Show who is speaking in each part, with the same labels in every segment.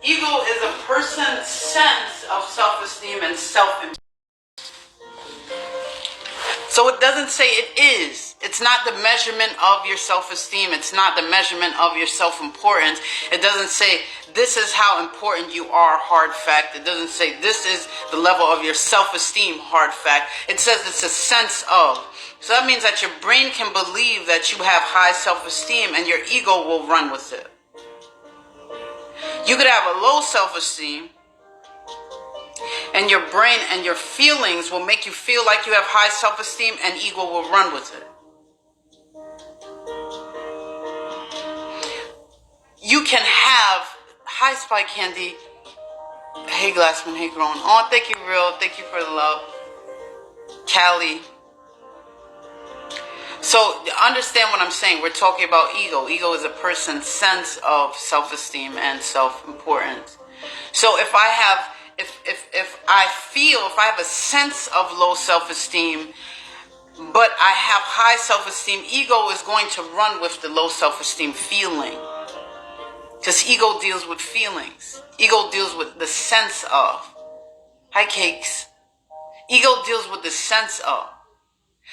Speaker 1: Ego is a person's sense of self-esteem and self-importance. So it doesn't say it is. It's not the measurement of your self-esteem. It's not the measurement of your self-importance. It doesn't say this is how important you are, hard fact. It doesn't say this is the level of your self-esteem, hard fact. It says it's a sense of. So that means that your brain can believe that you have high self-esteem and your ego will run with it. You could have a low self-esteem and your brain and your feelings will make you feel like you have high self-esteem and ego will run with it. You can have, hi Spike Candy, hey Glassman, hey Grown. Oh, thank you, Real. Thank you for the love. Callie. So understand what I'm saying. We're talking about ego. Ego is a person's sense of self-esteem and self-importance. So if I have, if I have a sense of low self-esteem, but I have high self-esteem, ego is going to run with the low self-esteem feeling. Because ego deals with feelings. Ego deals with the sense of. Hi, Cakes. Ego deals with the sense of.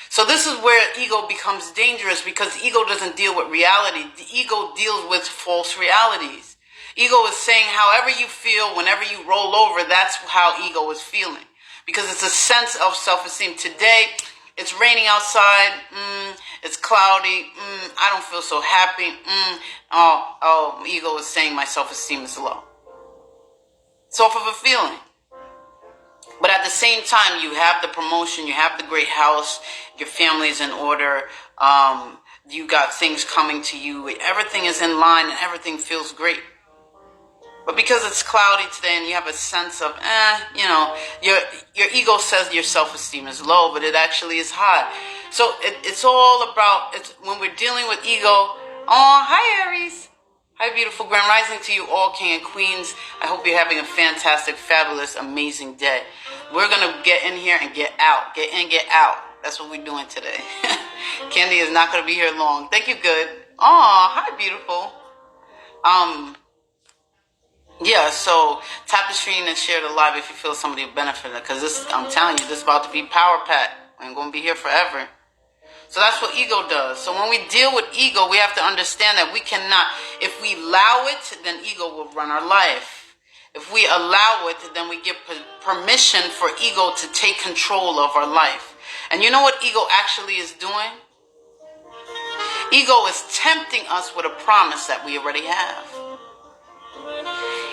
Speaker 1: So this is where ego becomes dangerous because ego doesn't deal with reality. The ego deals with false realities. Ego is saying however you feel, whenever you roll over, that's how ego is feeling. Because it's a sense of self-esteem. Today, it's raining outside. It's cloudy. I don't feel so happy. Ego is saying my self-esteem is low. It's off of a feeling. But at the same time, you have the promotion, you have the great house, your family's in order, you got things coming to you, everything is in line and everything feels great. But because it's cloudy today and you have a sense of, your ego says your self-esteem is low, but it actually is high. So it's all about, when we're dealing with ego, hi Aries. Hi, beautiful Grand Rising to you all, King and Queens. I hope you're having a fantastic, fabulous, amazing day. We're going to get in here and get out. Get in, get out. That's what we're doing today. Candy is not going to be here long. Thank you, good. Hi, beautiful. Yeah, so tap the screen and share the live if you feel somebody will benefit. Because this, I'm telling you, this is about to be power pack. I'm going to be here forever. So that's what ego does. So when we deal with ego, we have to understand that we cannot, if we allow it, then ego will run our life. If we allow it, then we give permission for ego to take control of our life. And you know what ego actually is doing? Ego is tempting us with a promise that we already have.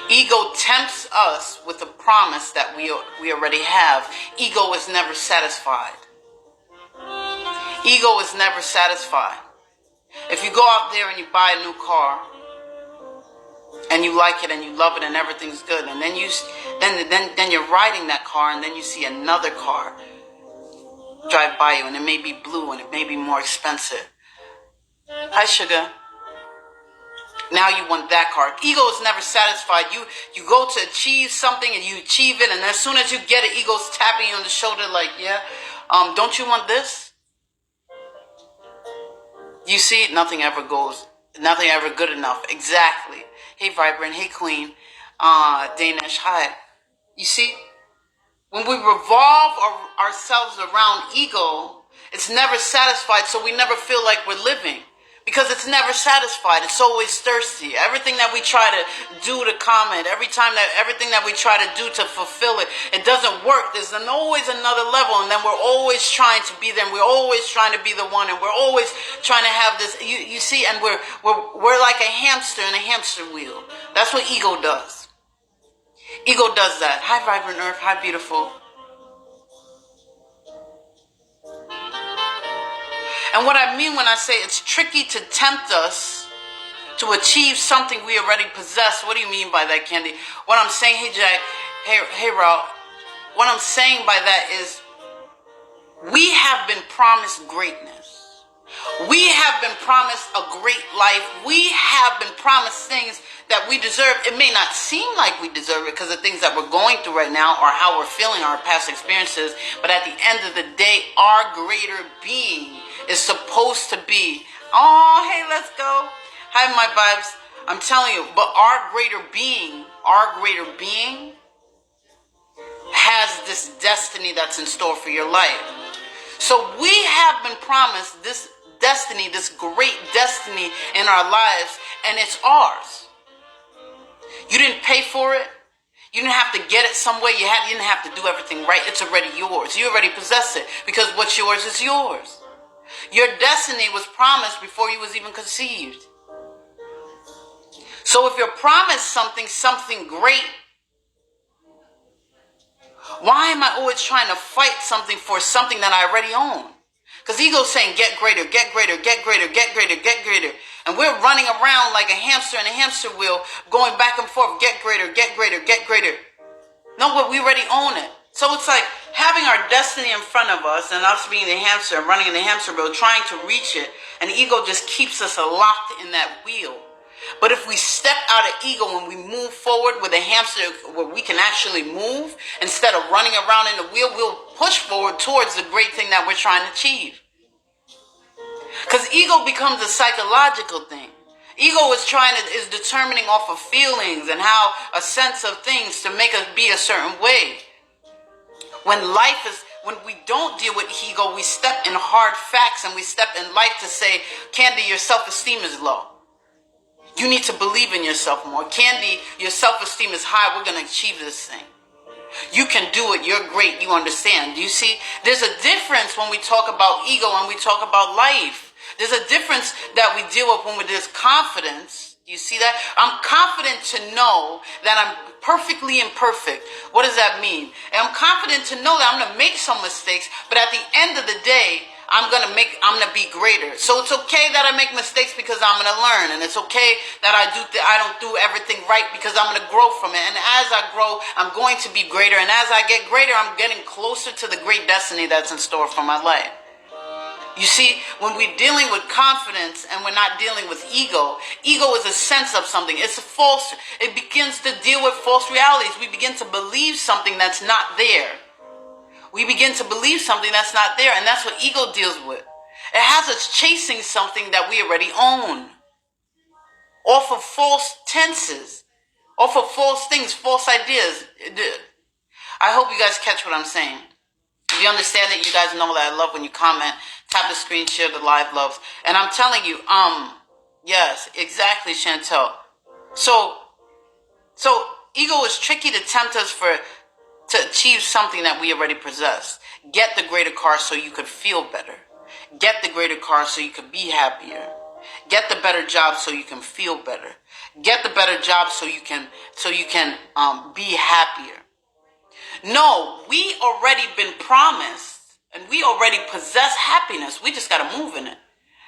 Speaker 1: Ego tempts us with a promise that we already have. Ego is never satisfied. Ego is never satisfied. If you go out there and you buy a new car and you like it and you love it and everything's good, and then you're riding that car and then you see another car drive by you and it may be blue and it may be more expensive. Hi, sugar. Now you want that car. Ego is never satisfied. You go to achieve something and you achieve it, and as soon as you get it, ego's tapping you on the shoulder like, yeah, don't you want this? You see, nothing ever good enough. Exactly. Hey, Vibrant. Hey, Queen. Danish. Hi. You see, when we revolve ourselves around ego, it's never satisfied, so we never feel like we're living. Because it's never satisfied. It's always thirsty. Everything that we try to do to comment, everything that we try to do to fulfill it, it doesn't work. There's always another level, and then we're always trying to be there, and we're always trying to be the one, and we're always trying to have this. You see, and we're like a hamster in a hamster wheel. That's what ego does. Ego does that. Hi, Vibrant Earth. Hi, beautiful. And what I mean when I say it's tricky to tempt us to achieve something we already possess. What do you mean by that, Candy? What I'm saying, hey Jack, hey Raul, what I'm saying by that is we have been promised greatness. We have been promised a great life. We have been promised things that we deserve. It may not seem like we deserve it because of things that we're going through right now or how we're feeling, our past experiences. But at the end of the day, our greater being is supposed to be, hey, let's go. Hi, my vibes. I'm telling you, but our greater being, our greater being has this destiny that's in store for your life. So we have been promised this destiny, this great destiny in our lives, and it's ours. You didn't pay for it. You didn't have to get it some way. You didn't have to do everything right. It's already yours. You already possess it because what's yours is yours. Your destiny was promised before you was even conceived. So if you're promised something great, why am I always trying to fight something for something that I already own? Because ego's saying, get greater, get greater, get greater, get greater, get greater. And we're running around like a hamster in a hamster wheel, going back and forth, get greater, get greater, get greater. No, but we already own it. So it's like having our destiny in front of us and us being the hamster, running in the hamster wheel, trying to reach it. And ego just keeps us locked in that wheel. But if we step out of ego and we move forward with a hamster where we can actually move, instead of running around in the wheel, we'll push forward towards the great thing that we're trying to achieve. Because ego becomes a psychological thing. Ego is determining off of feelings and how a sense of things to make us be a certain way. When we don't deal with ego, we step in hard facts and we step in life to say, Candy, your self-esteem is low. You need to believe in yourself more. Candy, your self-esteem is high. We're going to achieve this thing. You can do it. You're great. You understand. Do you see? There's a difference when we talk about ego and we talk about life. There's a difference that we deal with when there's confidence. Do you see that? I'm confident to know that I'm perfectly imperfect. What does that mean? And I'm confident to know that I'm going to make some mistakes, but at the end of the day, I'm gonna be greater. So it's okay that I make mistakes because I'm gonna learn, and it's okay that I don't do everything right because I'm gonna grow from it. And as I grow, I'm going to be greater. And as I get greater, I'm getting closer to the great destiny that's in store for my life. You see, when we're dealing with confidence and we're not dealing with ego, ego is a sense of something. It begins to deal with false realities. We begin to believe something that's not there. We begin to believe something that's not there, and that's what ego deals with. It has us chasing something that we already own. Off of false tenses, off of false things, false ideas. I hope you guys catch what I'm saying. If you understand it, you guys know that I love when you comment. Tap the screen, share the live loves. And I'm telling you, yes, exactly, Chantel. So ego is tricky to tempt us to achieve something that we already possess. Get the greater car so you could feel better. Get the greater car so you could be happier. Get the better job so you can feel better. Get the better job so you can be happier. No, we already been promised and we already possess happiness. We just gotta move in it.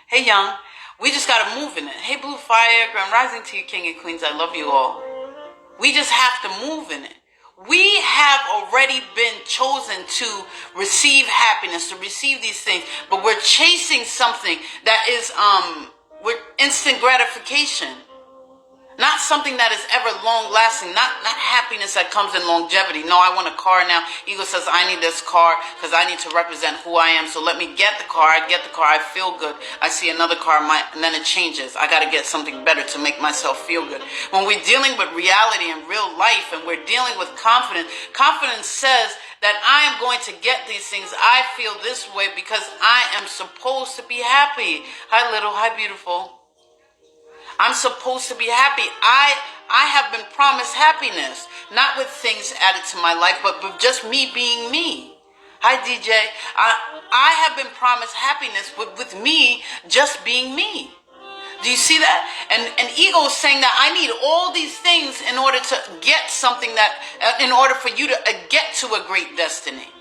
Speaker 1: Hey, Young, we just gotta move in it. Hey, Blue Fire, Grand Rising to you, King and Queens. I love you all. We just have to move in it. We have already been chosen to receive happiness, to receive these things, but we're chasing something that is with instant gratification. Not something that is ever long-lasting, not happiness that comes in longevity. No, I want a car now. Ego says, I need this car because I need to represent who I am. So let me get the car. I get the car. I feel good. I see another car, and then it changes. I got to get something better to make myself feel good. When we're dealing with reality and real life and we're dealing with confidence, confidence says that I am going to get these things. I feel this way because I am supposed to be happy. Hi, little. Hi, beautiful. I'm supposed to be happy. I have been promised happiness, not with things added to my life, but with just me being me. Hi, DJ. I have been promised happiness with me just being me. Do you see that? And ego is saying that I need all these things in order to get something in order for you to get to a great destiny.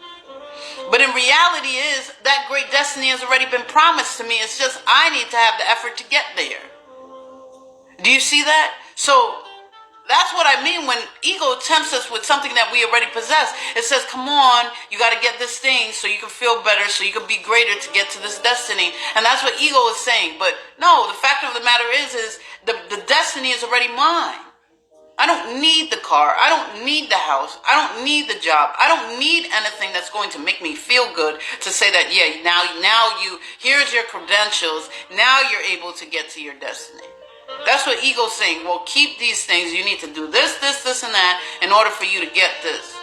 Speaker 1: But in reality that great destiny has already been promised to me. It's just I need to have the effort to get there. Do you see that? So that's what I mean when ego tempts us with something that we already possess. It says, come on, you got to get this thing so you can feel better, so you can be greater to get to this destiny. And that's what ego is saying. But no, the fact of the matter is the destiny is already mine. I don't need the car. I don't need the house. I don't need the job. I don't need anything that's going to make me feel good to say that, yeah, now here's your credentials. Now you're able to get to your destiny. That's what ego's saying. Well, keep these things. You need to do this, this, this, and that in order for you to get this.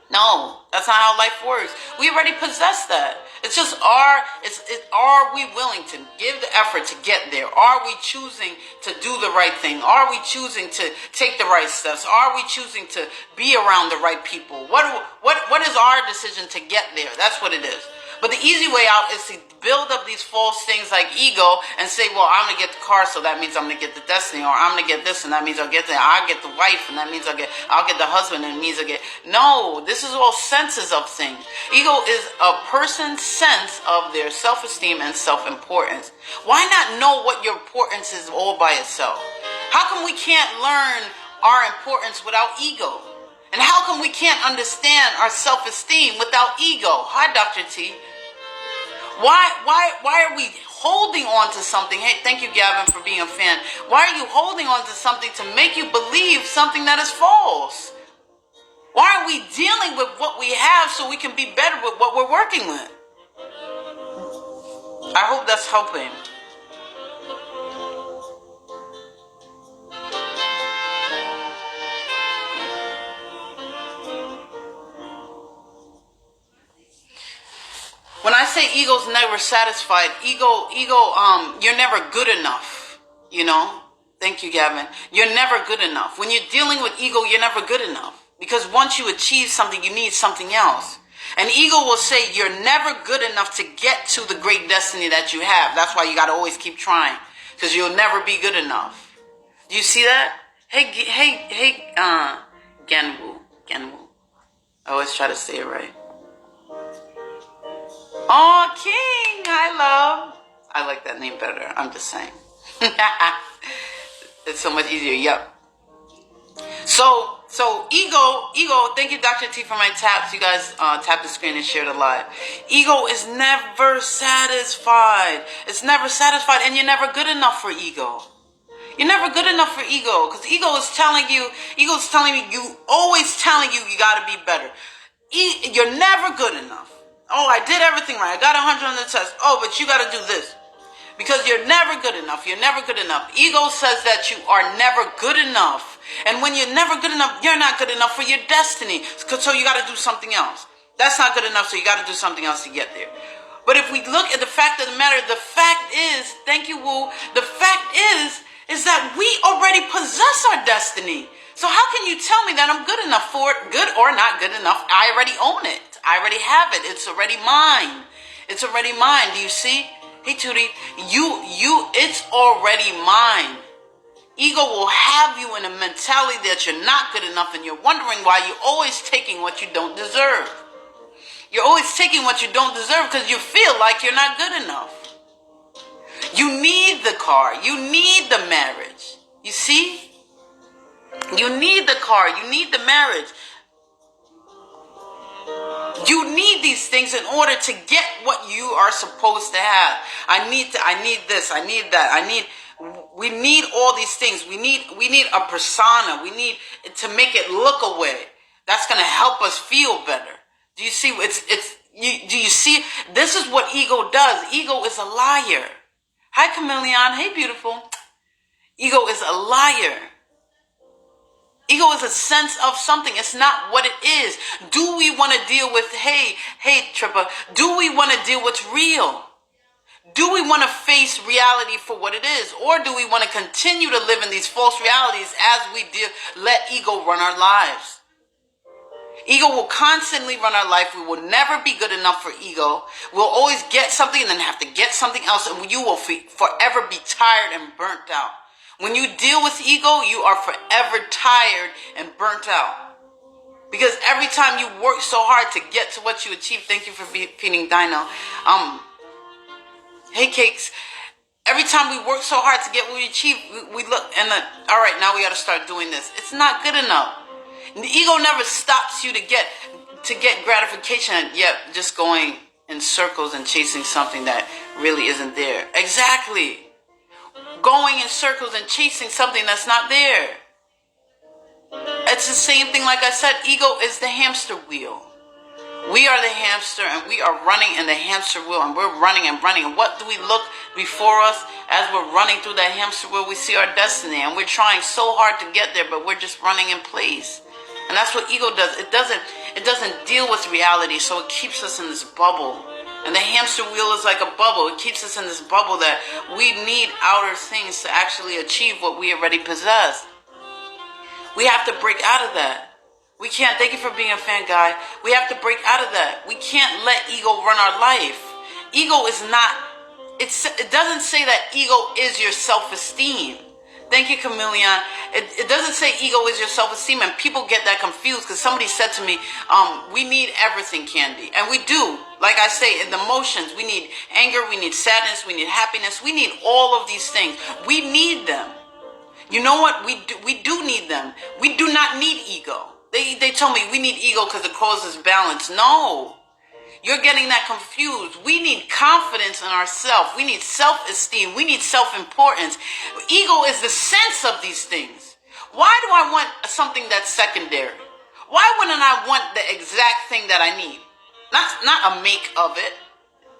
Speaker 1: No, that's not how life works. We already possess that. It's just are we willing to give the effort to get there? Are we choosing to do the right thing? Are we choosing to take the right steps? Are we choosing to be around the right people? What is our decision to get there? That's what it is. But the easy way out is to build up these false things like ego and say, well, I'm going to get the car, so that means I'm going to get the destiny, or I'm going to get this, and that means I'll get the wife, and that means I'll get the husband, and it means I'll get... No, this is all senses of things. Ego is a person's sense of their self-esteem and self-importance. Why not know what your importance is all by itself? How come we can't learn our importance without ego? And how come we can't understand our self-esteem without ego? Hi, Dr. T. Why are we holding on to something? Hey, thank you, Gavin, for being a fan. Why are you holding on to something to make you believe something that is false? Why are we dealing with what we have so we can be better with what we're working with? I hope that's helping. When I say ego's never satisfied, you're never good enough, you know? Thank you, Gavin. You're never good enough. When you're dealing with ego, you're never good enough. Because once you achieve something, you need something else. And ego will say you're never good enough to get to the great destiny that you have. That's why you got to always keep trying. Because you'll never be good enough. Do you see that? Hey, Genwu. I always try to say it right. Oh, King, hi, love. I like that name better. I'm just saying. It's so much easier. Yep. So ego. Thank you, Dr. T, for my taps. You guys tap the screen and share the live. Ego is never satisfied. It's never satisfied, and you're never good enough for ego. You're never good enough for ego, because ego is telling you, always telling you got to be better. You're never good enough. Oh, I did everything right. I got 100 on the test. Oh, but you got to do this. Because you're never good enough. You're never good enough. Ego says that you are never good enough. And when you're never good enough, you're not good enough for your destiny. So you got to do something else. That's not good enough, so you got to do something else to get there. But if we look at the fact of the matter, the fact is, thank you, Wu, the fact is that we already possess our destiny. So how can you tell me that I'm good enough for it? Good or not good enough, I already own it. I already have it. It's already mine. It's already mine. Do you see? Hey, Tootie, it's already mine. Ego will have you in a mentality that you're not good enough, and you're wondering why you're always taking what you don't deserve. You're always taking what you don't deserve because you feel like you're not good enough. You need the car. You need the marriage. You see? You need the car. You need the marriage. You need these things in order to get what you are supposed to have. I need this, I need that, we need all these things. We need a persona. We need to make it look a way. That's going to help us feel better. Do you see? Do you see? This is what ego does. Ego is a liar. Hi, Chameleon. Hey, beautiful. Ego is a liar. Ego is a sense of something. It's not what it is. Do we want to deal with, hey, Trippa, do we want to deal with real? Do we want to face reality for what it is? Or do we want to continue to live in these false realities as we let ego run our lives? Ego will constantly run our life. We will never be good enough for ego. We'll always get something and then have to get something else. And you will forever be tired and burnt out. When you deal with ego, you are forever tired and burnt out. Because every time you work so hard to get to what you achieve, thank you for feeding Dino. Hey, Cakes. Every time we work so hard to get what we achieve, we look and all right, now we got to start doing this. It's not good enough. And the ego never stops you to get gratification, yet just going in circles and chasing something that really isn't there. Exactly. Going in circles and chasing something that's not there. It's the same thing, like I said, ego is the hamster wheel. We are the hamster, and we are running in the hamster wheel, and we're running and running. And what do we look before us as we're running through that hamster wheel? We see our destiny, and we're trying so hard to get there, but we're just running in place. And that's what ego does. It doesn't deal with reality, so it keeps us in this bubble. And the hamster wheel is like a bubble. It keeps us in this bubble that we need outer things to actually achieve what we already possess. We have to break out of that. We can't, thank you for being a fan, guy. We have to break out of that. We can't let ego run our life. Ego is not, it doesn't say that ego is your self-esteem. Thank you, Chameleon. It doesn't say ego is your self-esteem, and people get that confused because somebody said to me, we need everything, Candy. And we do. Like I say, in the emotions, we need anger, we need sadness, we need happiness. We need all of these things. We need them. You know what? We do need them. We do not need ego. They tell me we need ego because it causes balance. No. You're getting that confused. We need confidence in ourselves. We need self-esteem. We need self-importance. Ego is the sense of these things. Why do I want something that's secondary? Why wouldn't I want the exact thing that I need? Not a make of it.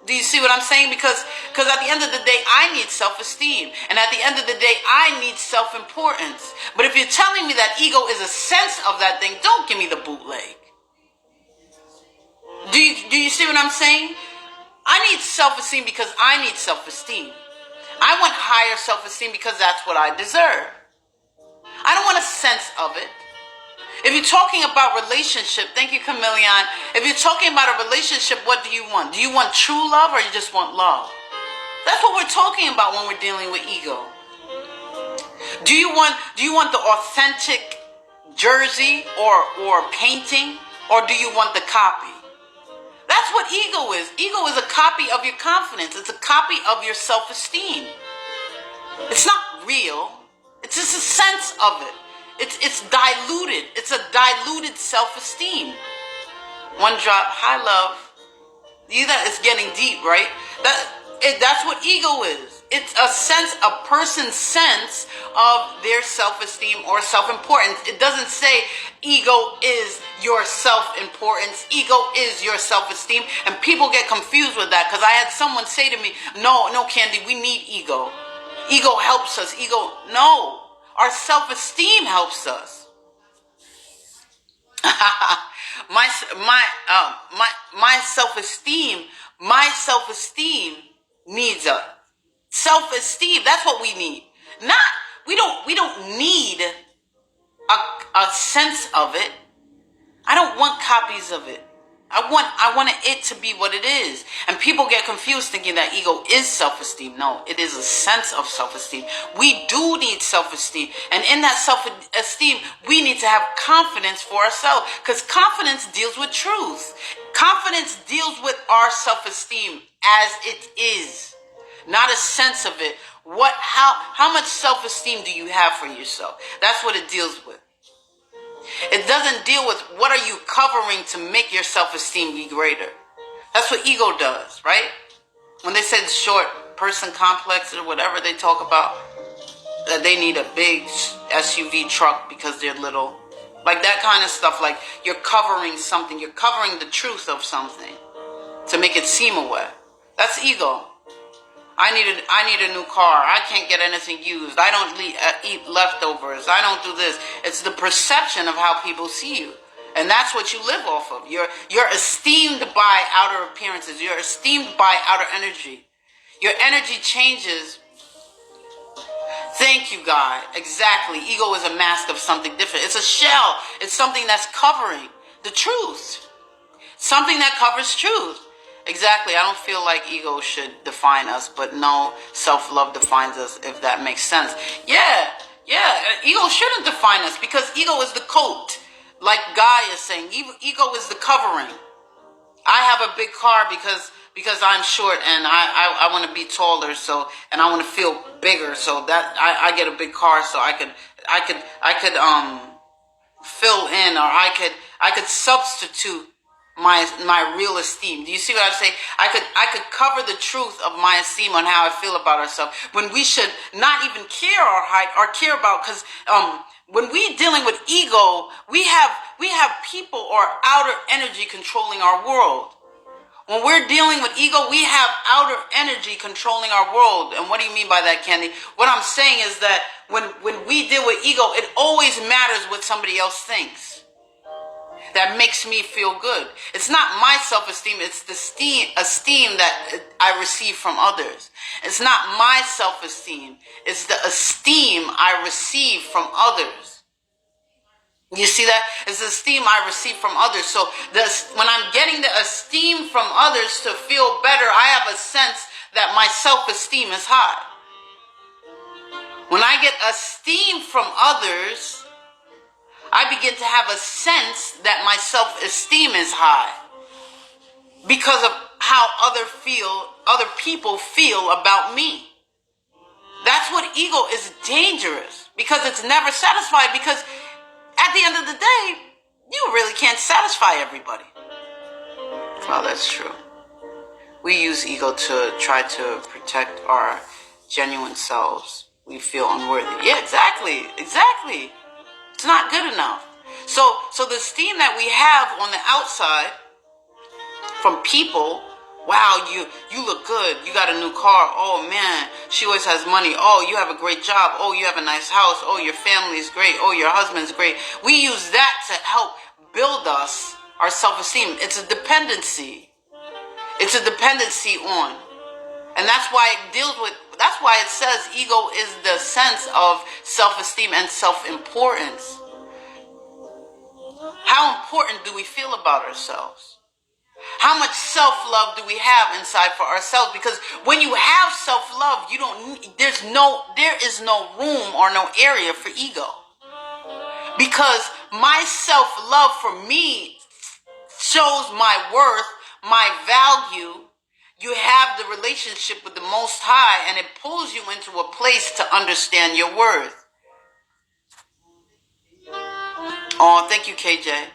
Speaker 1: Do you see what I'm saying? Because at the end of the day, I need self-esteem. And at the end of the day, I need self-importance. But if you're telling me that ego is a sense of that thing, don't give me the bootleg. Do you see what I'm saying? I need self-esteem because I need self-esteem. I want higher self-esteem because that's what I deserve. I don't want a sense of it. If you're talking about relationship, thank you, Chameleon. If you're talking about a relationship, what do you want? Do you want true love or you just want love? That's what we're talking about when we're dealing with ego. Do you want the authentic jersey or painting, or do you want the copy? That's what ego is. Ego is a copy of your confidence. It's a copy of your self-esteem. It's not real. It's just a sense of it. It's diluted. It's a diluted self-esteem. One drop. Hi, love. It's getting deep, right? That's what ego is. It's a person's sense of their self-esteem or self-importance. It doesn't say ego is your self-importance. Ego is your self-esteem. And people get confused with that because I had someone say to me, no, Candy, we need ego. Ego helps us. No. Our self-esteem helps us. my self-esteem needs us. Self-esteem, that's what we need. We don't need a sense of it. I don't want copies of it. I want it to be what it is. And people get confused thinking that ego is self-esteem. No, it is a sense of self-esteem. We do need self-esteem. And in that self-esteem, we need to have confidence for ourselves. Because confidence deals with truth. Confidence deals with our self-esteem as it is. Not a sense of it. How much self-esteem do you have for yourself? That's what it deals with. It doesn't deal with what are you covering to make your self-esteem be greater. That's what ego does, right? When they say the short person complex or whatever they talk about, that they need a big SUV truck because they're little. Like that kind of stuff, like you're covering something. You're covering the truth of something to make it seem away. That's ego. I need a new car. I can't get anything used. I don't eat leftovers. I don't do this. It's the perception of how people see you. And that's what you live off of. You're esteemed by outer appearances. You're esteemed by outer energy. Your energy changes. Thank you, God. Exactly. Ego is a mask of something different. It's a shell. It's something that's covering the truth. Something that covers truth. Exactly. I don't feel like ego should define us, but no, self-love defines us, if that makes sense. Yeah. Ego shouldn't define us because ego is the coat. Like Guy is saying, ego is the covering. I have a big car because I'm short and I want to be taller, and I want to feel bigger, so that I get a big car so I could fill in, or I could substitute my real esteem. Do you see what I'm saying? I could cover the truth of my esteem on how I feel about ourselves when we should not even care our height or care about, because when we dealing with ego, we have have people or outer energy controlling our world. When we're dealing with ego, we have outer energy controlling our world. And what do you mean by that, Candy? What I'm saying is that when we deal with ego, it always matters what somebody else thinks. That makes me feel good. It's not my self-esteem, it's the esteem that I receive from others. It's not my self-esteem, it's the esteem I receive from others. You see that? It's the esteem I receive from others. So when I'm getting the esteem from others to feel better, I have a sense that my self-esteem is high. When I get esteem from others, I begin to have a sense that my self-esteem is high because of how other people feel about me. That's what ego is dangerous, because it's never satisfied, because at the end of the day, you really can't satisfy everybody. Well, that's true. We use ego to try to protect our genuine selves. We feel unworthy. Yeah, exactly. It's not good enough. So the esteem that we have on the outside from people, wow, you look good. You got a new car. Oh, man, she always has money. Oh, you have a great job. Oh, you have a nice house. Oh, your family is great. Oh, your husband's great. We use that to help build us, our self-esteem. It's a dependency. It's a dependency on. And that's why it says ego is the sense of self-esteem and self-importance. How important do we feel about ourselves? How much self-love do we have inside for ourselves? Because when you have self-love, there is no room or no area for ego. Because my self-love for me shows my worth, my value. You have the relationship with the Most High, and it pulls you into a place to understand your worth. Oh, thank you, KJ.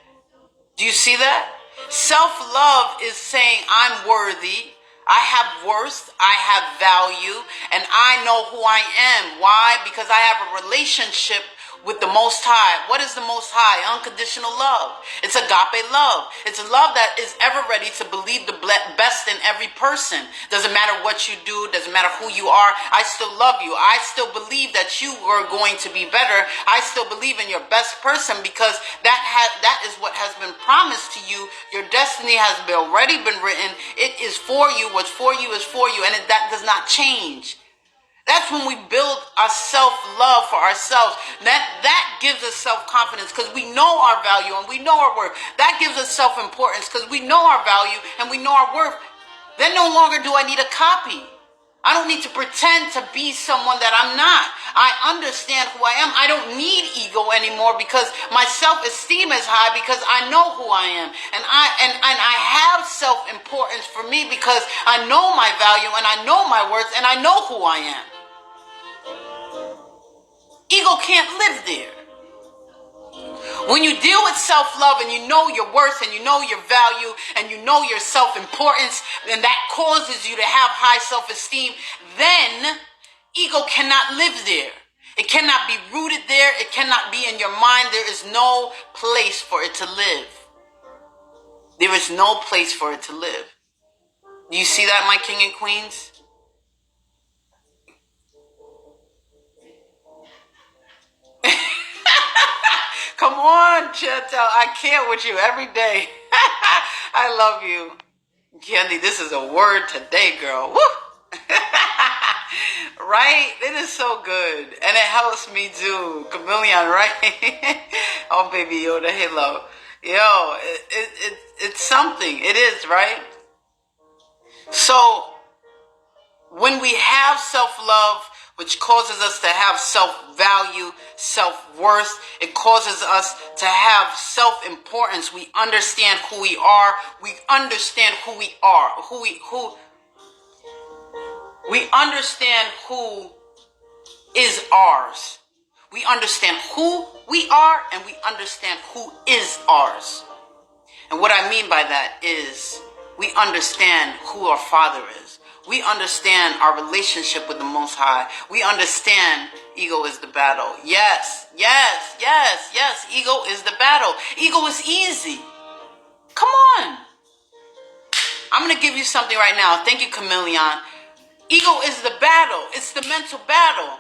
Speaker 1: Do you see that? Self-love is saying I'm worthy, I have worth, I have value, and I know who I am. Why? Because I have a relationship with the Most High. What is the Most High? Unconditional love. It's agape love. It's a love that is ever ready to believe the best in every person. Doesn't matter what you do. Doesn't matter who you are. I still love you. I still believe that you are going to be better. I still believe in your best person, because that is what has been promised to you. Your destiny has already been written. It is for you. What's for you is for you, and that does not change. That's when we build our self-love for ourselves. That gives us self-confidence, because we know our value and we know our worth. That gives us self-importance, because we know our value and we know our worth. Then no longer do I need a copy. I don't need to pretend to be someone that I'm not. I understand who I am. I don't need ego anymore, because my self-esteem is high, because I know who I am. And I have self-importance for me, because I know my value and I know my worth and I know who I am. Ego can't live there. When you deal with self-love and you know your worth and you know your value and you know your self-importance, and that causes you to have high self-esteem, then ego cannot live there. It cannot be rooted there. It cannot be in your mind. There is no place for it to live. There is no place for it to live. Do you see that, my king and queens? Come on, Chantel. I can't with you every day. I love you. Candy, this is a word today, girl. Woo! Right? It is so good. And it helps me too. Chameleon, right? Oh, baby Yoda. Hey, love. Yo, it's something. It is, right? So, when we have self-love, which causes us to have self-value, self-worth, it causes us to have self-importance. We understand who we are. We understand who we are. We understand who is ours. We understand who we are, and we understand who is ours. And what I mean by that is we understand who our Father is. We understand our relationship with the Most High. We understand Ego is the battle. Yes, yes, yes, yes. Ego is the battle. Ego is easy. Come on. I'm going to give you something right now. Thank you, Chameleon. Ego is the battle. It's the mental battle.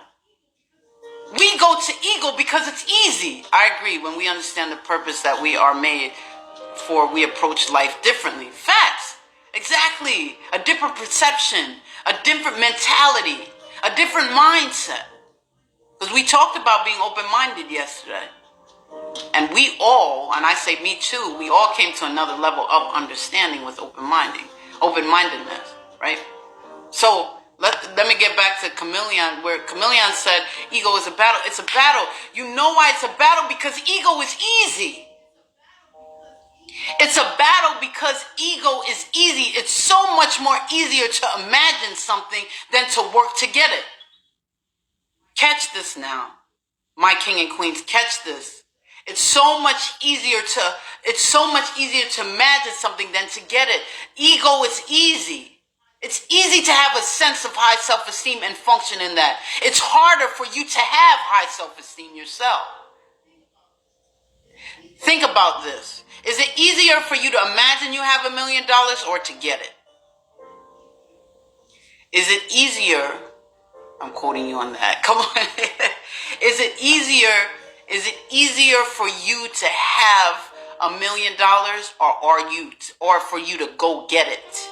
Speaker 1: We go to ego because it's easy. I agree. When we understand the purpose that we are made for, we approach life differently. Facts. Exactly. A different perception, a different mentality, a different mindset. Because we talked about being open-minded yesterday. And we all, and I say me too, we all came to another level of understanding with open-mindedness, right? So let me get back to Chameleon, where Chameleon said ego is a battle. It's a battle. You know why it's a battle? Because ego is easy. It's a battle because ego is easy. It's so much more easier to imagine something than to work to get it. Catch this now. My king and queens, catch this. It's so much easier to imagine something than to get it. Ego is easy. It's easy to have a sense of high self-esteem and function in that. It's harder for you to have high self-esteem yourself. Think about this. Is it easier for you to imagine you have $1 million or to get it? Is it easier? I'm quoting you on that. Come on. Is it easier for you to have $1 million or for you to go get it?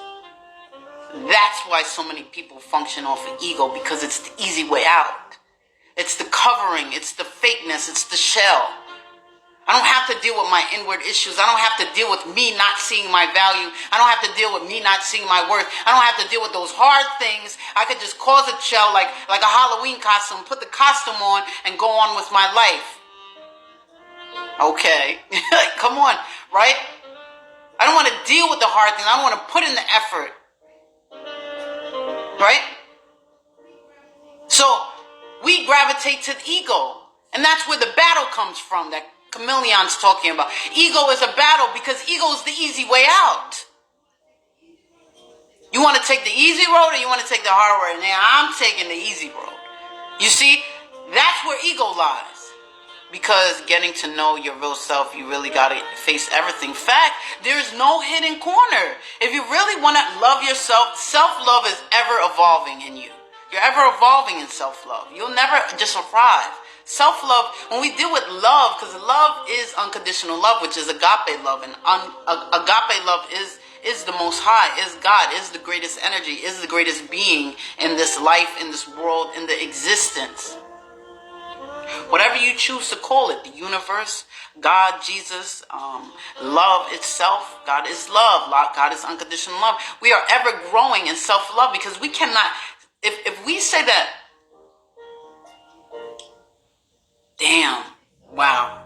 Speaker 1: That's why so many people function off of ego, because it's the easy way out. It's the covering. It's the fakeness. It's the shell. I don't have to deal with my inward issues. I don't have to deal with me not seeing my value. I don't have to deal with me not seeing my worth. I don't have to deal with those hard things. I could just cause a shell like a Halloween costume, put the costume on, and go on with my life. Okay. Come on, right? I don't want to deal with the hard things. I don't want to put in the effort. Right? So we gravitate to the ego. And that's where the battle comes from that Chameleon's talking about. Ego is a battle because ego is the easy way out. You want to take the easy road or you want to take the hard road? Now I'm taking the easy road. You see, that's where ego lies. Because getting to know your real self, you really got to face everything. Fact, there's no hidden corner. If you really want to love yourself, self-love is ever evolving in you. You're ever evolving in self-love. You'll never just arrive. Self-love, when we deal with love, because love is unconditional love, which is agape love. And agape love is the most high, is God, is the greatest energy, is the greatest being in this life, in this world, in the existence. Whatever you choose to call it, the universe, God, Jesus, love itself. God is love. God is unconditional love. We are ever growing in self-love because we cannot, if we say that, damn, wow.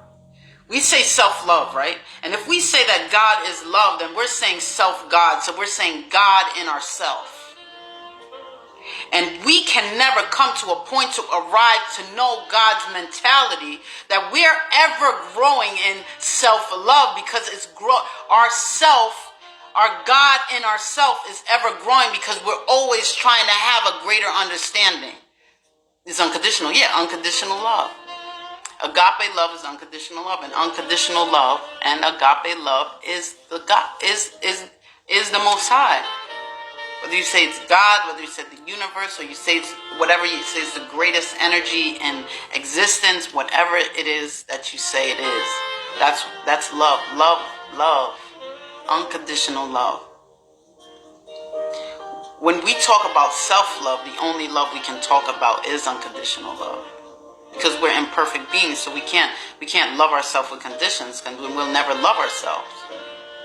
Speaker 1: We say self-love, right? And if we say that God is love, then we're saying self-God. So we're saying God in ourselves. And we can never come to a point to arrive to know God's mentality that we're ever growing in self-love, because it's our God in ourself is ever growing because we're always trying to have a greater understanding. It's unconditional. Yeah, unconditional love. Agape love is unconditional love, and unconditional love and agape love is the God is the Most High. Whether you say it's God, whether you say the universe, or you say it's whatever you say is the greatest energy in existence, whatever it is that you say it is, that's love. Love, unconditional love. When we talk about self-love, the only love we can talk about is unconditional love, because we're imperfect beings, so we can't love ourselves with conditions, and we'll never love ourselves.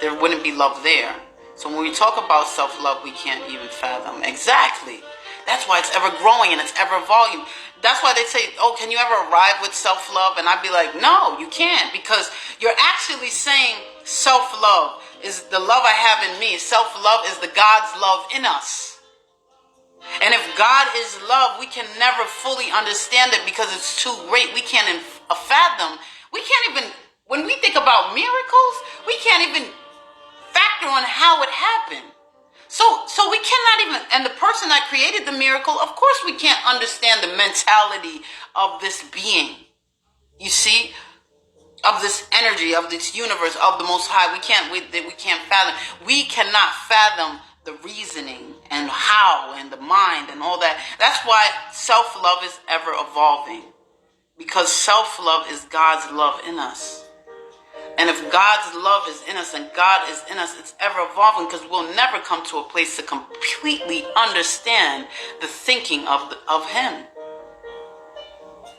Speaker 1: There wouldn't be love there. So when we talk about self-love, we can't even fathom. Exactly. That's why it's ever growing and it's ever evolving. That's why they say, oh, can you ever arrive with self-love? And I'd be like, no, you can't, because you're actually saying self-love is the love I have in me. Self-love is the God's love in us. And if God is love, we can never fully understand it because it's too great. We can't fathom. We can't even, when we think about miracles, we can't even factor on how it happened. So we cannot even, and the person that created the miracle, of course we can't understand the mentality of this being. You see, of this energy, of this universe, of the Most High. We can't fathom. We cannot fathom the reasoning and how and the mind and all that. That's why self-love is ever evolving, because self-love is God's love in us. And if God's love is in us and God is in us, it's ever evolving, because we'll never come to a place to completely understand the thinking of Him.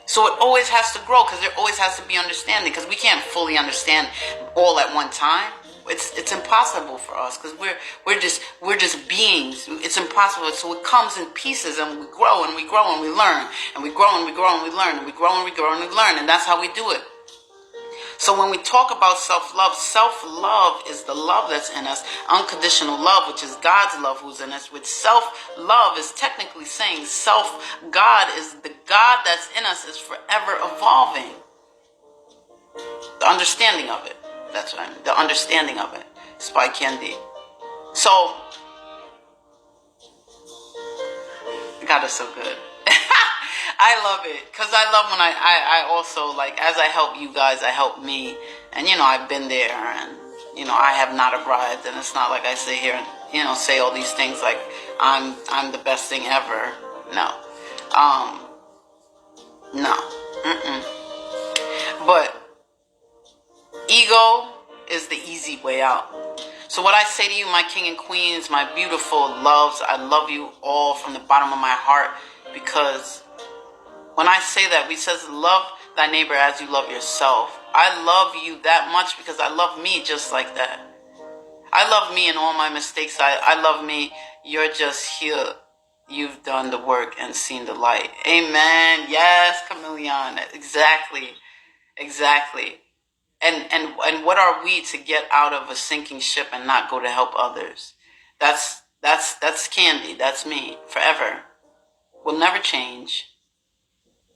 Speaker 1: So it always has to grow, because there always has to be understanding, because we can't fully understand all at one time. It's impossible for us, because we're just beings. It's impossible. So it comes in pieces, and we grow and we grow and we learn, and we grow and we grow and we learn, and we grow and we grow and we learn, and that's how we do it. So when we talk about self-love is the love that's in us. Unconditional love, which is God's love who's in us. With self-love is technically saying God is the God that's in us is forever evolving. The understanding of it. That's what I mean. The understanding of it. Spy Candy. So, God is so good. I love it, because I love when I also, like, as I help you guys, I help me, and, I've been there, and, I have not arrived, and it's not like I sit here and, say all these things like I'm the best thing ever. No. No. But ego is the easy way out. So what I say to you, my king and queens, my beautiful loves, I love you all from the bottom of my heart, because when I say that, we says love thy neighbor as you love yourself. I love you that much because I love me just like that. I love me and all my mistakes. I love me. You're just here. You've done the work and seen the light. Amen. Yes, Chameleon. Exactly. And what are we to get out of a sinking ship and not go to help others? That's Candy. That's me. Forever. Will never change.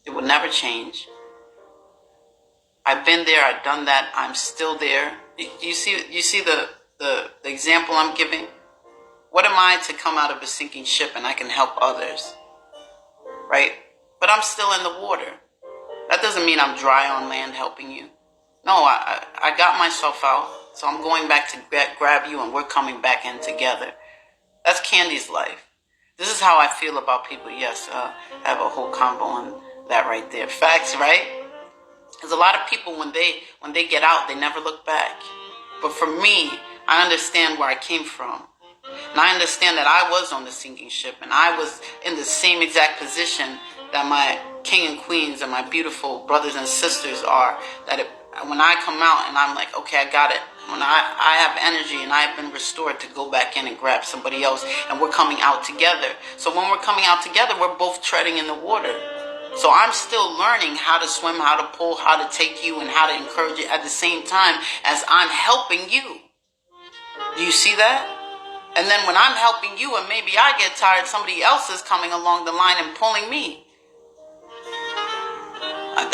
Speaker 1: It will never change. I've been there. I've done that. I'm still there. You see the example I'm giving? What am I to come out of a sinking ship and I can help others? Right? But I'm still in the water. That doesn't mean I'm dry on land helping you. No, I got myself out. So I'm going back to grab you, and we're coming back in together. That's Candy's life. This is how I feel about people. Yes, I have a whole combo on that right there. Facts, right? There's a lot of people, when they get out, they never look back. But for me, I understand where I came from. And I understand that I was on the sinking ship, and I was in the same exact position that my king and queens and my beautiful brothers and sisters are. When I come out and I'm like, okay, I got it. When I have energy and I've been restored to go back in and grab somebody else, and we're coming out together. So when we're coming out together, we're both treading in the water. So I'm still learning how to swim, how to pull, how to take you, and how to encourage you at the same time as I'm helping you. Do you see that? And then when I'm helping you and maybe I get tired, somebody else is coming along the line and pulling me.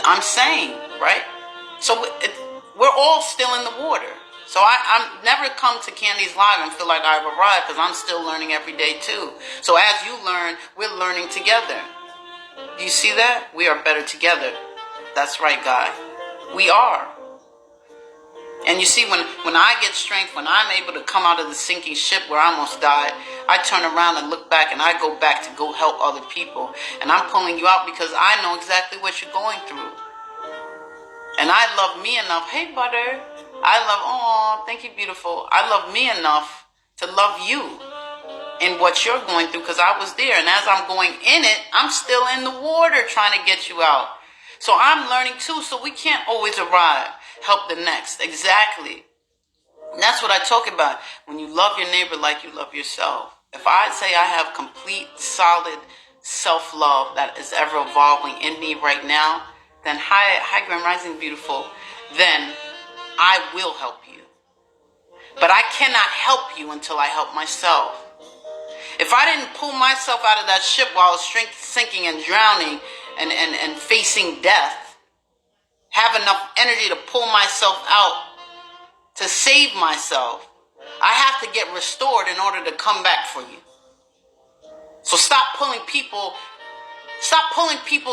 Speaker 1: I'm saying, right? So we're all still in the water. So I'm never come to Candy's Live and feel like I've arrived, because I'm still learning every day too. So as you learn, we're learning together. Do you see that? We are better together. That's right, Guy. We are. And you see, when I get strength, when I'm able to come out of the sinking ship where I almost died, I turn around and look back, and I go back to go help other people. And I'm pulling you out because I know exactly what you're going through. And I love me enough. Hey, butter. Thank you, beautiful. I love me enough to love you in what you're going through, because I was there. And as I'm going in it, I'm still in the water trying to get you out. So I'm learning too. So we can't always arrive. Help the next. Exactly. And that's what I talk about. When you love your neighbor like you love yourself. If I say I have complete, solid self-love that is ever evolving in me right now, then hi Grand Rising beautiful, then I will help you. But I cannot help you until I help myself. If I didn't pull myself out of that ship while I was sinking and drowning and facing death, have enough energy to pull myself out, to save myself, I have to get restored in order to come back for you. So stop pulling people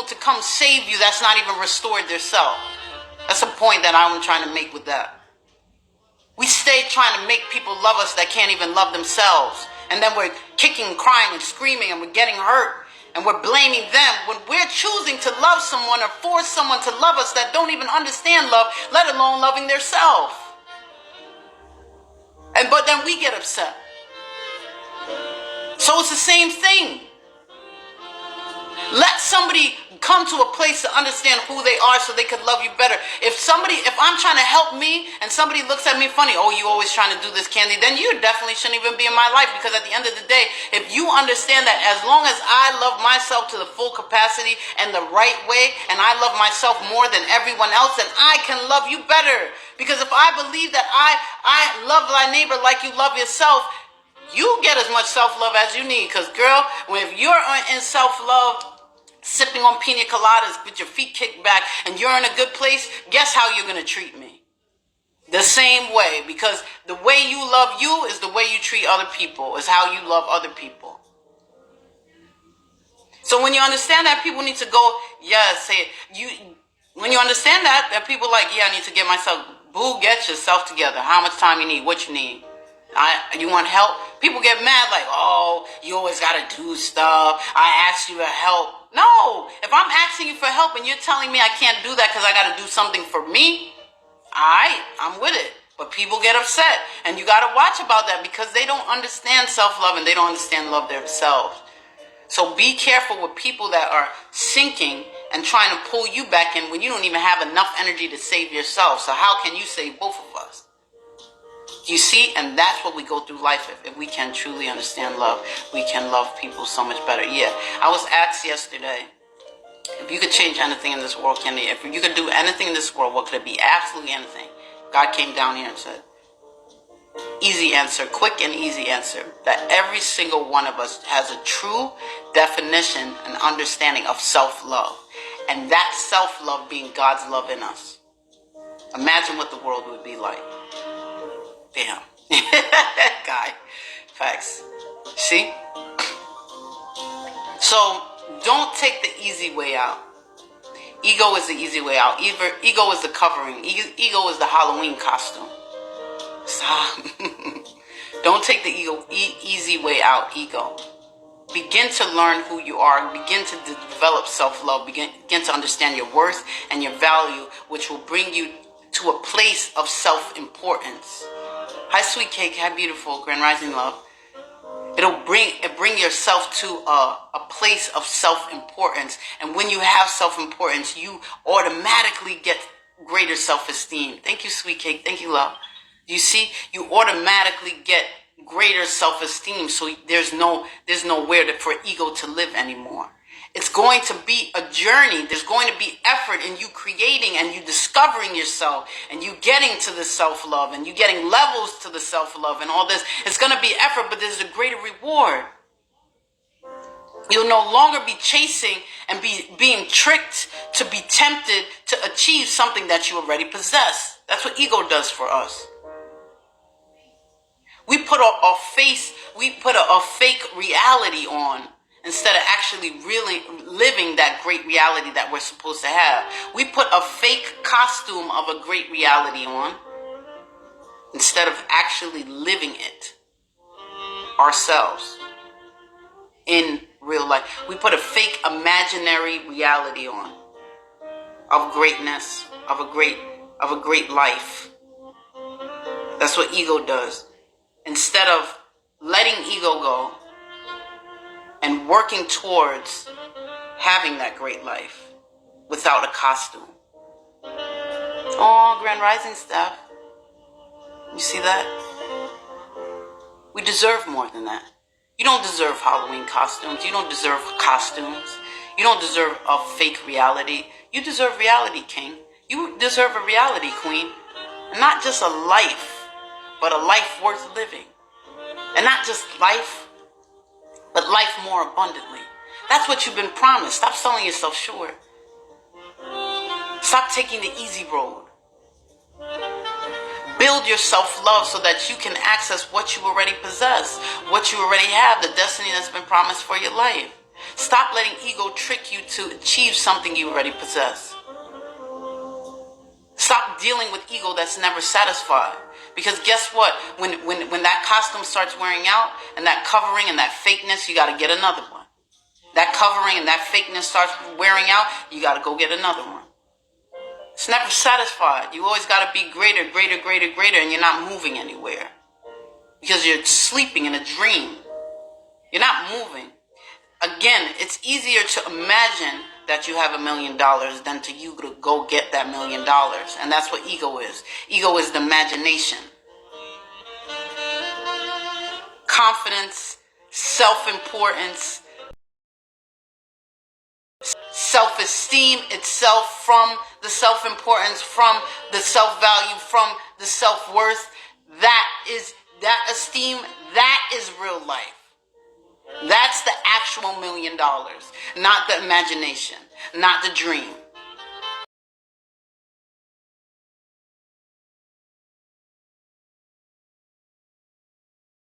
Speaker 1: to come save you that's not even restored themselves. That's the point that I'm trying to make with that. We stay trying to make people love us that can't even love themselves. And then we're kicking, crying, and screaming, and we're getting hurt. And we're blaming them when we're choosing to love someone or force someone to love us that don't even understand love, let alone loving themselves. But then we get upset. So it's the same thing. Let somebody come to a place to understand who they are so they could love you better. If I'm trying to help me and somebody looks at me funny, oh, you always trying to do this, Candy, then you definitely shouldn't even be in my life, because at the end of the day, if you understand that as long as I love myself to the full capacity and the right way, and I love myself more than everyone else, then I can love you better. Because if I believe that I love thy neighbor like you love yourself, you get as much self-love as you need. Because girl, if you're in self-love, sipping on pina coladas with your feet kicked back, and you're in a good place, guess how you're going to treat me? The same way. Because the way you love you is the way you treat other people, is how you love other people. So when you understand that, people need to go, yeah, say it. When you understand that people are like, yeah, I need to get myself, boo, get yourself together. How much time you need, what you need. You want help? People get mad like, oh, you always got to do stuff. I asked you to help. No, if I'm asking you for help and you're telling me I can't do that because I got to do something for me, I'm with it. But people get upset, and you got to watch about that, because they don't understand self-love and they don't understand love themselves. So be careful with people that are sinking and trying to pull you back in when you don't even have enough energy to save yourself. So how can you save both of us? You see, and that's what we go through life. If we can truly understand love, we can love people so much better. Yeah, I was asked yesterday, if you could change anything in this world, Candy, if you could do anything in this world, what could it be? Absolutely anything. God came down here and said, easy answer, quick and easy answer, that every single one of us has a true definition and understanding of self-love. And that self-love being God's love in us. Imagine what the world would be like. Damn. Guy. Facts. See? So, don't take the easy way out. Ego is the easy way out. Ego is the covering. Ego is the Halloween costume. Stop. Don't take the easy way out, ego. Begin to learn who you are. Begin to develop self-love. Begin to understand your worth and your value, which will bring you to a place of self-importance. Hi, sweet cake. Hi, beautiful. Grand Rising love. It'll bring yourself to a place of self-importance. And when you have self-importance, you automatically get greater self-esteem. Thank you, sweet cake. Thank you, love. You see, you automatically get greater self-esteem. So there's nowhere for ego to live anymore. It's going to be a journey. There's going to be effort in you creating and you discovering yourself and you getting to the self-love and you getting levels to the self-love and all this. It's going to be effort, but there's a greater reward. You'll no longer be chasing and being tricked to be tempted to achieve something that you already possess. That's what ego does for us. We put a fake reality on, instead of actually really living that great reality that we're supposed to have. We put a fake costume of a great reality on, instead of actually living it ourselves in real life. We put a fake imaginary reality on of greatness, of a great life. That's what ego does. Instead of letting ego go and working towards having that great life without a costume. Oh, Grand Rising Steph. You see that? We deserve more than that. You don't deserve Halloween costumes. You don't deserve costumes. You don't deserve a fake reality. You deserve reality, King. You deserve a reality, Queen. And not just a life, but a life worth living. And not just life, but life more abundantly. That's what you've been promised. Stop selling yourself short. Stop taking the easy road. Build your self-love so that you can access what you already possess, what you already have, the destiny that's been promised for your life. Stop letting ego trick you to achieve something you already possess. Stop dealing with ego that's never satisfied. Because guess what? When that costume starts wearing out, and that covering and that fakeness, you got to get another one. That covering and that fakeness starts wearing out, you got to go get another one. It's never satisfied. You always got to be greater, greater, greater, greater, and you're not moving anywhere. Because you're sleeping in a dream. You're not moving. Again, it's easier to imagine that you have $1 million than to you to go get that $1 million. And that's what ego is. Ego is the imagination. Confidence, self-importance, self-esteem itself, from the self-importance, from the self-value, from the self-worth. That esteem, that is real life. That's the actual $1 million, not the imagination, not the dream.